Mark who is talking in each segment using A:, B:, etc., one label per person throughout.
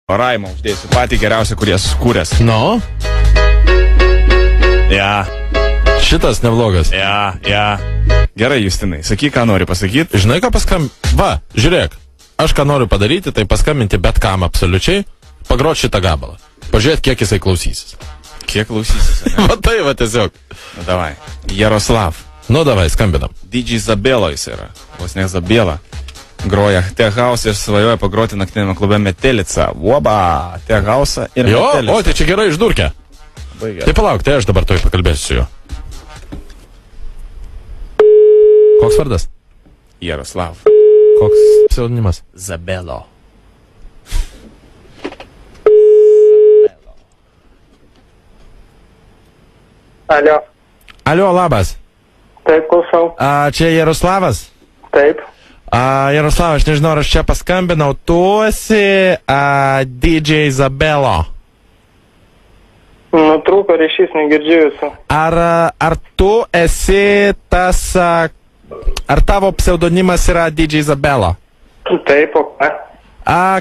A: Raimą uždėsiu patį geriausią, kurie sukūręs.
B: No?
A: Ja.
B: Šitas neblogas.
A: Ja. Gerai, Justinai, sakyk, ką nori pasakyti.
B: Žinai, ką Va, žiūrėk. Aš ką noriu padaryti, tai paskambinti bet kam absoliučiai, pagroti šitą gabalą. Pažiūrėt, kiek jisai klausysis.
A: Kiek klausysis?
B: Va tai, va tiesiog.
A: Nu, davai. Jaroslav.
B: Nu, davai, skambinam.
A: DJ Zabelo jis yra. Vos ne Zabela. Groja Tehausą ir svajoja pagroti naktinėme klube Metelica. Voba, Tehausą ir Metelica.
B: O, tai čia gerai išdurkė. Tai palauk, tai aš dabar toj pakalbėsiu su juo. Koks vardas?
A: Jaroslav.
B: Koks pseudonimas?
A: Zabelo.
C: Alio.
B: Alio, labas.
C: Taip, klausau.
B: Čia Jaroslavas?
C: Taip.
B: Jaroslavas, aš nežinau, ar aš čia paskambinau. Tu esi DJ Zabelo.
C: Nutrūko ryšys, negirdžiu jūsų.
B: Ar tu esi tas... Ar tavo pseudonimas yra DJ Zabelo?
C: Taip, o ką?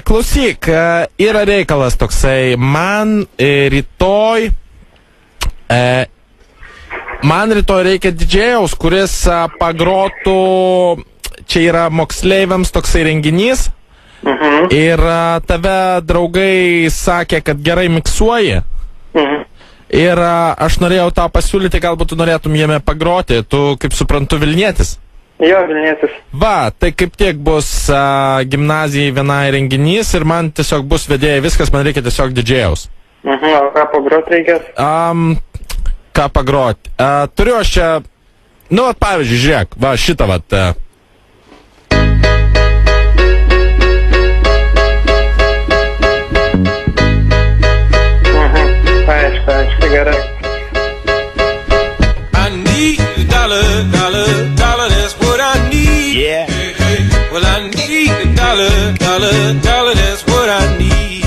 B: Klausyk, yra reikalas toksai. Man rytoj reikia didžėjaus, kuris pagrotų... Čia yra moksleiviams toksai renginys. Ir tave draugai sakė, kad gerai miksuoji. Ir aš norėjau tau pasiūlyti, galbūt tu norėtum jame pagroti. Tu, kaip suprantu, Vilnietis.
C: Jo, Vilnietis.
B: Va, tai kaip tiek bus gimnazijai vienai renginys ir man tiesiog bus vedėjai viskas, man reikia tiesiog didžėjaus.
C: O ką pagrot reikės?
B: Ką pagroti? Turiu aš čia, nu, pavyzdžiui, žiūrėk, va, šitą, va.
C: Aišku, gerai.
D: I need a dollar, that's what I need.
A: Yeah.
D: Well, I need a dollar, that's what I need.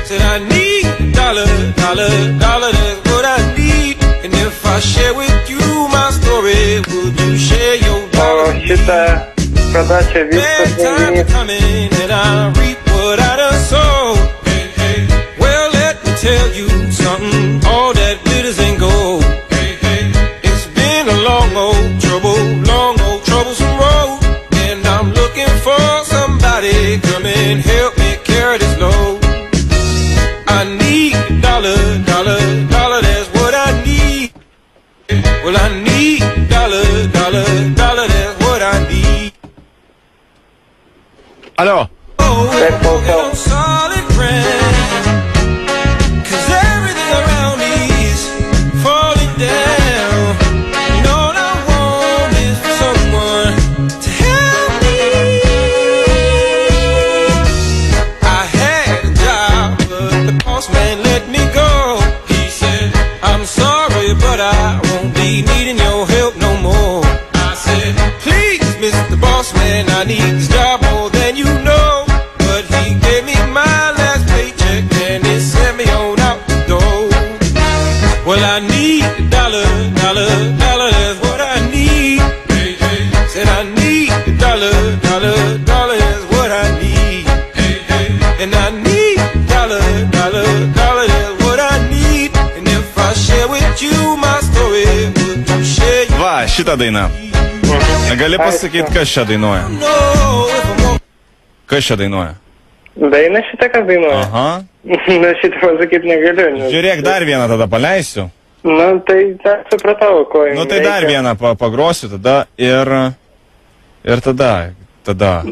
D: Said I need a dollar, that's what I need. And if I share with you my story, would you share your dollar?
C: O šitą, kada čia viskas renginys?
D: Coming and I reap what I done sow. Well, let me tell you something, all that glitters ain't gold. It's been a long old troublesome road, and I'm looking for somebody come and help me carry this load. I need a dollar, that's what I need. Well, I need a dollar, that's what I need.
B: Alio.
C: Taip, klausau.
D: Solid ground, 'cause everything around me is falling down. And all I want is for someone to help me. I had a job, but the boss man let me go. He said, I'm sorry, but I won't be needing your help no more. I said, please, Mr. Boss Man, I need this job more than you know. But he gave me my last paycheck and he sent me on out the door. Well, I need a dollar, that's what I need. Said I need a dollar, that's what I need. And I need a dollar, that's what I need. And if I share with you my story, would you share your...
A: Va, šitą dainą. Gali pasakyti, kas čia dainuoja? Kas čia dainuoja?
C: Daina šitą, kas dainuoja?
A: Aha.
C: Na, šitą pasakyti negaliu. Nes...
A: Žiūrėk, dar vieną tada paleisiu.
C: Nu, tai supratau, ko jums
A: Nu, tai dar vieną pagrosiu tada ir tada.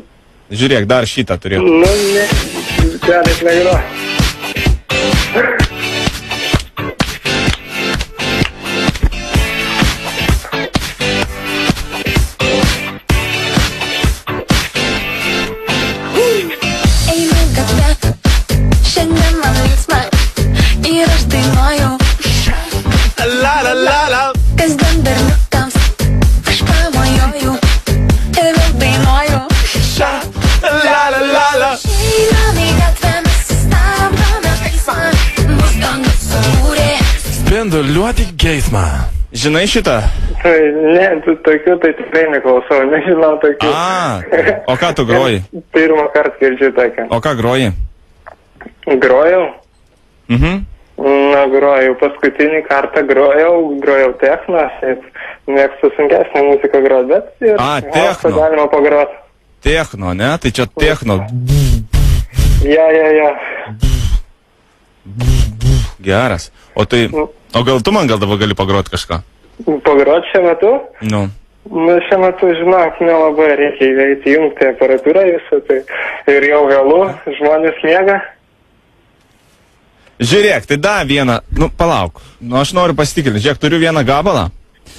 A: Žiūrėk, dar šitą turėtų.
C: Nu, ne, galit negaliu.
E: Einu gatve, šiandien man linksma ir aš dainuoju. Kasdien berniukams aš pamojuoju ir vėl dainuoju. Einam į gatvę, mes sustabdome eismą, mus dangus sukūrė.
B: Spinduliuoti geismą.
A: Žinai šitą?
C: Tai ne, tokių tai tikrai neklausau, nežinau tokių.
A: O ką tu groji?
C: Pirmą kartą girdžiu tokią.
A: O ką groji?
C: Grojau.
A: Mhm.
C: Na, grojau. Paskutinį kartą grojau techno. Mėgstu sunkesnę muziką groti, bet ir
A: techno.
C: Galima pagroti.
A: Techno, ne? Tai čia techno.
C: Ja.
A: Geras. O gal tu man dabar gali pagroti kažką?
C: Pagroti šiuo metu?
A: Nu.
C: Nu, šiuo metu, žinok, nelabai reikia įjungti aparatūrą visą, tai ir jau vėlu, žmonės miega.
A: Žiūrėk, tai da vieną, palauk, aš noriu pasitikrinti, žiūrėk, turiu vieną gabalą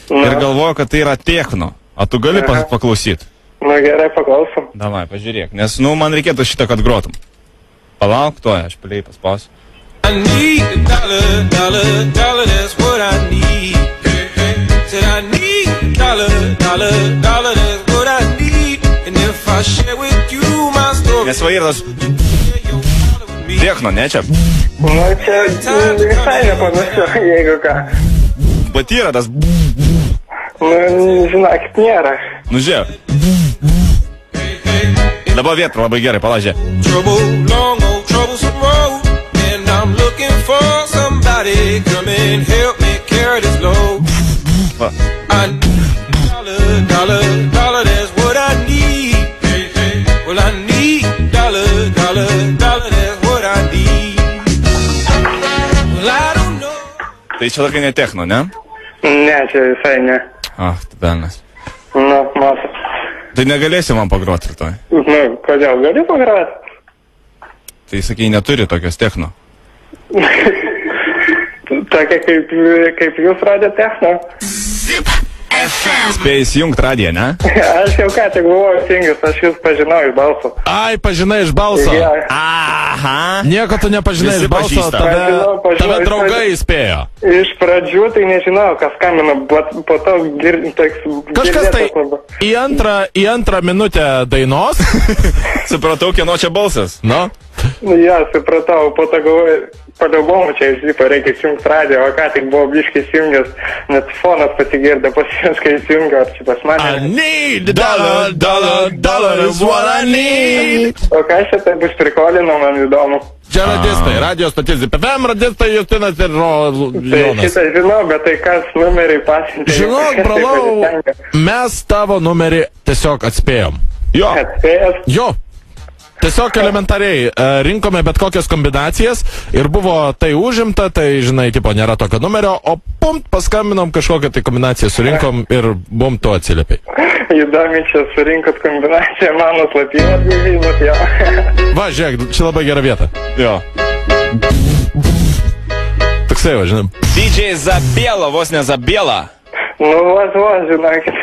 A: ir galvoju, kad tai yra techno. O tu gali paklausyti?
C: Na gerai, paklausom.
A: Davai, pažiūrėk, nes, man reikėtų šitą, kad grotum. Palauk, aš piliai paspausiu.
D: I need $1, that's what I need. Said I need $1, that's what I need. And if I share with you my story.
A: Nes va yra tas techno, ne čia?
C: Nu, čia visai nepanašu, jeigu ką.
A: Bet yra tas...
C: Nu, žinokit, nėra.
A: Nu, žiūrėk. Dabar vietą labai gerai, palažė.
D: Trouble, long old troublesome road. And I'm looking for somebody come and help me carry this load. I need $1, that's what I need. Well, I need $1, that's what I need. Well, I don't know.
A: Tai čia tokia ne techno, ne?
C: Ne, čia visai ne.
A: Tai velnas.
C: Nu, matot.
A: Tai negalėsi man pagroti rytoj?
C: Nu, kodėl gali pagroti?
A: Tai sakai, neturi tokios techno.
C: Tokia kaip jūs radė techno.
A: Spėjai įsijungt radiją, ne?
C: Aš jau ką tik buvau įsijungęs, aš jūs pažinau iš balso.
B: Ai, pažinai iš balso.
A: Aha.
B: Nieko tu nepažinai iš balso, tave draugai įspėjo.
C: Iš pradžių tai nežinau, kas skambina, bet po to
B: kažkas tai į antrą minutę dainos.
A: Supratau, kieno čia balsas.
B: Nu?
C: Ja, supratau, po to galvoju, padalbom čia įsipa, reikia įsijungti radiją, o ką tik buvo biškai įsijungęs, net fonas pasigirda pasijungs, kai įsijungia, ar čia pas mane.
B: I need $1 is what I need.
C: O ką šitai bus prikolino, man įdomu.
B: Čia radistai, radijos stotis, PFM radistai, Justinas ir Jonas.
C: Tai šitą žinau, bet tai kas numerį pasiuntė.
B: Žinok, brolau, mes tavo numerį tiesiog atspėjom.
A: Jo.
C: Atspėjęs?
B: Jo. Tiesiog elementariai rinkome bet kokias kombinacijas ir buvo tai užimta, tai žinai, tipo, nėra tokio numerio, o paskambinom kažkokią tai kombinaciją, surinkom ir bum tu atsiliepiai.
C: Įdomi čia surinkot kombinaciją, mano slapymas gyvynus, jo.
B: Va, žiūrėk, čia labai gera vieta.
A: Jo.
B: Toksai, va, žinai.
A: DJ Zabiela, vos ne Zabiela.
C: Nu, vos, žinokit.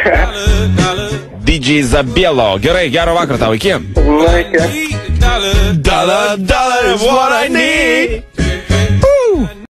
A: DJ Zabielo. Gerai, gero vakar tau, iki.
C: Nu, iki.
B: $1 is what I need.